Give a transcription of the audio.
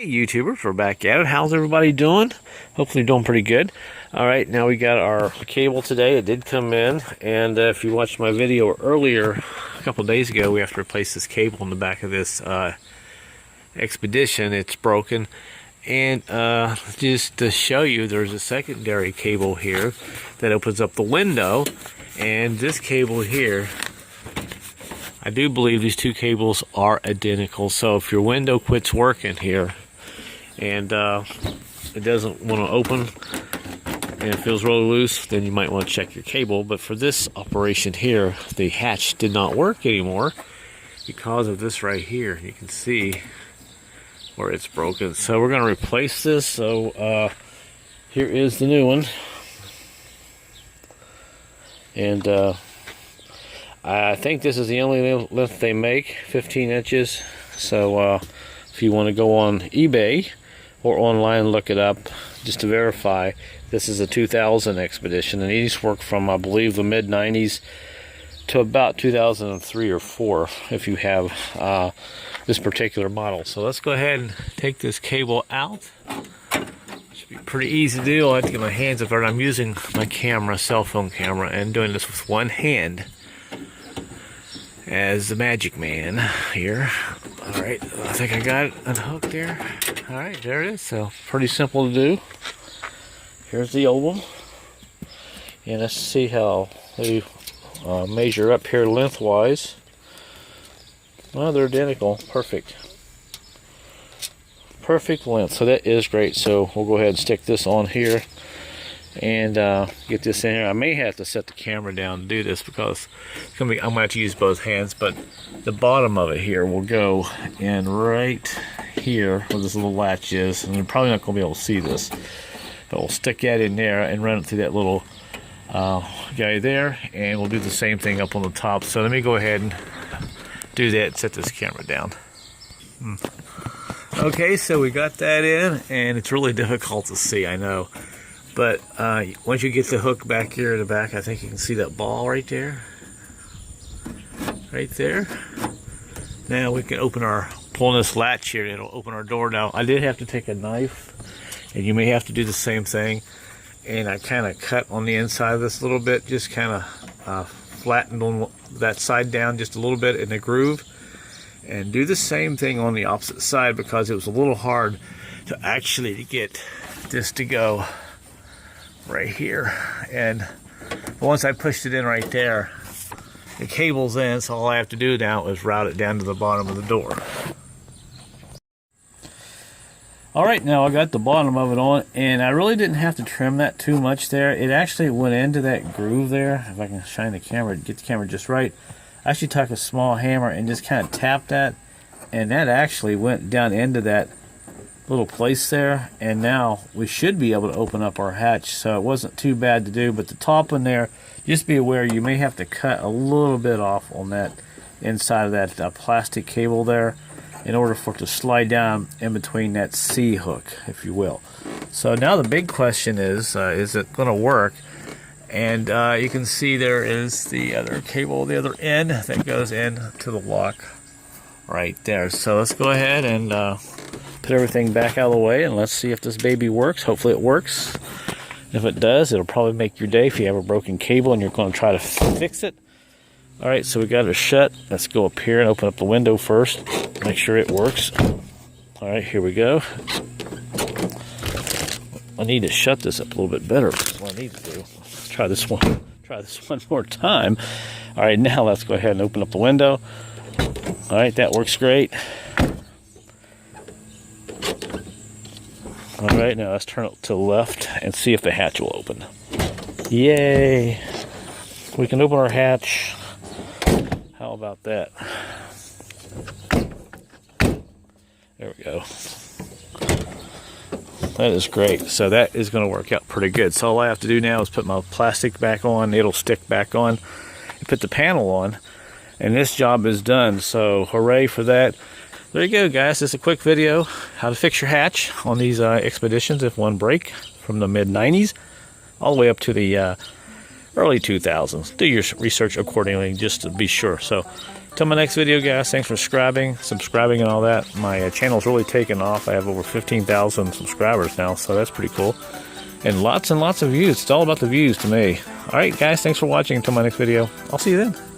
Hey YouTubers, we're back at it. How's everybody doing? Hopefully doing pretty good. Alright, now we got our cable today. It did come in, and if you watched my video earlier, a couple days ago, we have to replace this cable in the back of this Expedition. It's broken. And just to show you, there's a secondary cable here that opens up the window, and this cable here, I do believe these two cables are identical. So if your window quits working here and it doesn't want to open and it feels really loose, then you might want to check your cable. But for this operation here, the hatch did not work anymore because of this right here. You can see where it's broken. So we're going to replace this. So here is the new one. And I think this is the only length they make, 15 inches. So if you want to go on eBay or online, look it up just to verify. This is a 2000 Expedition, and these work from, I believe, the mid-90s to about 2003 or 4 if you have this particular model. So let's go ahead and take this cable out. Should be pretty easy to do. I have to get my hands up there. I'm using my camera, cell phone camera, and doing this with one hand as the magic man here. Alright, I think I got it unhooked there. Alright, there it is. So pretty simple to do. Here's the old one. And let's see how they measure up here lengthwise. Well, they're identical. Perfect. Perfect length. So that is great. So we'll go ahead and stick this on here and get this in here. I may have to set the camera down to do this because it's gonna be, I'm gonna have to use both hands, but the bottom of it here will go in right here where this little latch is, and you're probably not gonna be able to see this, but we'll stick that in there and run it through that little guy there, and we'll do the same thing up on the top. So let me go ahead and do that and set this camera down. Okay, so we got that in, and it's really difficult to see, I know. But once you get the hook back here in the back, I think you can see that ball right there. Right there. Now we can open pulling this latch here, and it'll open our door. Now, I did have to take a knife, and you may have to do the same thing. And I kind of cut on the inside of this a little bit, just kind of flattened on that side down just a little bit in the groove. And do the same thing on the opposite side, because it was a little hard to actually get this to go right here. And once I pushed it in right there, the cable's in, so all I have to do now is route it down to the bottom of the door. Alright, now I got the bottom of it on, and I really didn't have to trim that too much there. It actually went into that groove there. If I can shine the camera, get the camera just right. I actually took a small hammer and just kind of tapped that, and that actually went down into that little place there, and now we should be able to open up our hatch. So it wasn't too bad to do, but the top one there, just be aware you may have to cut a little bit off on that inside of that plastic cable there in order for it to slide down in between that C hook, if you will. So now the big question is it going to work? And you can see there is the other cable, the other end that goes into the lock right there. So let's go ahead and put everything back out of the way, and let's see if this baby works. Hopefully it works. If it does, it'll probably make your day if you have a broken cable and you're going to try to fix it. Alright, so we got it shut. Let's go up here and open up the window first. Make sure it works. Alright, here we go. I need to shut this up a little bit better. That's what I need to do. Let's try this one more time. Alright, now let's go ahead and open up the window. Alright, that works great. Alright, now let's turn it to the left and see if the hatch will open. Yay! We can open our hatch. How about that? There we go. That is great. So that is going to work out pretty good. So all I have to do now is put my plastic back on. It'll stick back on. And put the panel on. And this job is done. So hooray for that. There you go, guys. Just a quick video how to fix your hatch on these Expeditions if one break from the mid-90s all the way up to the early 2000s. Do your research accordingly just to be sure. So Till my next video, guys, thanks for subscribing and all that. My channel's really taken off. I have over 15,000 subscribers now, so that's pretty cool. And lots of views. It's all about the views to me. All right, guys, thanks for watching. Until my next video, I'll see you then.